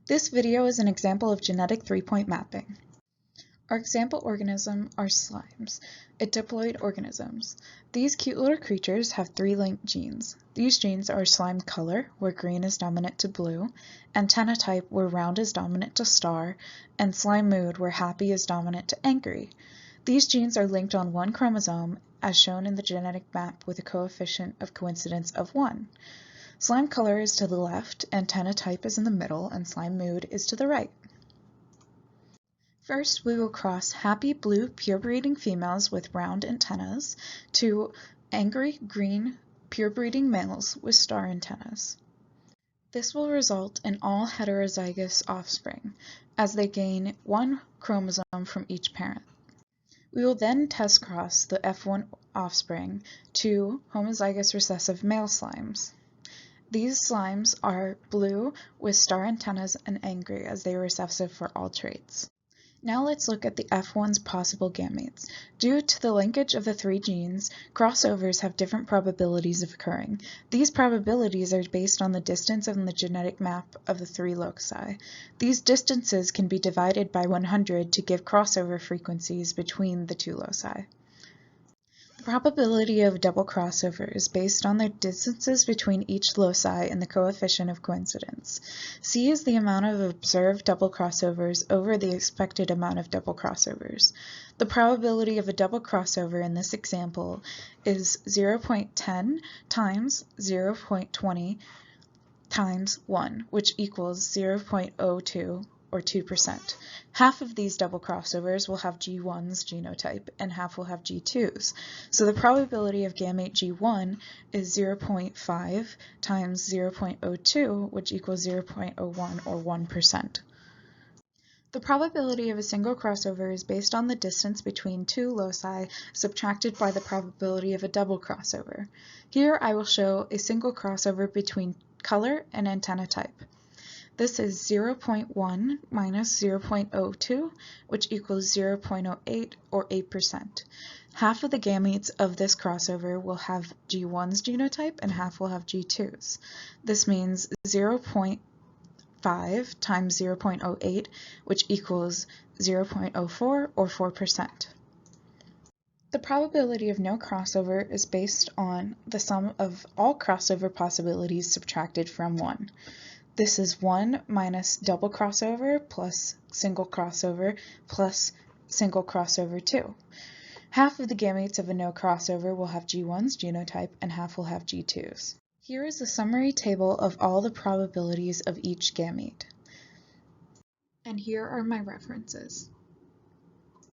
This video is an example of genetic three-point mapping. Our example organism are slimes, diploid organisms. These cute little creatures have three linked genes. These genes are slime color, where green is dominant to blue, antenna type, where round is dominant to star, and slime mood, where happy is dominant to angry. These genes are linked on one chromosome, as shown in the genetic map with a coefficient of coincidence of 1. Slime color is to the left, antenna type is in the middle, and slime mood is to the right. First, we will cross happy blue pure-breeding females with round antennas to angry green pure-breeding males with star antennas. This will result in all heterozygous offspring, as they gain one chromosome from each parent. We will then test cross the F1 offspring to homozygous recessive male slimes. These slimes are blue with star antennas and angry, as they are recessive for all traits. Now let's look at the F1's possible gametes. Due to the linkage of the three genes, crossovers have different probabilities of occurring. These probabilities are based on the distance in the genetic map of the three loci. These distances can be divided by 100 to give crossover frequencies between the two loci. The probability of double crossover is based on the distances between each loci and the coefficient of coincidence. C is the amount of observed double crossovers over the expected amount of double crossovers. The probability of a double crossover in this example is 0.10 times 0.20 times 1, which equals 0.02. or 2%. Half of these double crossovers will have G1's genotype and half will have G2's. So the probability of gamete G1 is 0.5 times 0.02, which equals 0.01 or 1%. The probability of a single crossover is based on the distance between two loci subtracted by the probability of a double crossover. Here I will show a single crossover between color and antenna type. This is 0.1 minus 0.02, which equals 0.08 or 8%. Half of the gametes of this crossover will have G1's genotype and half will have G2's. This means 0.5 times 0.08, which equals 0.04 or 4%. The probability of no crossover is based on the sum of all crossover possibilities subtracted from 1. This is 1 minus double crossover plus single crossover plus single crossover 2. Half of the gametes of a no crossover will have G1's genotype and half will have G2's. Here is a summary table of all the probabilities of each gamete. And here are my references.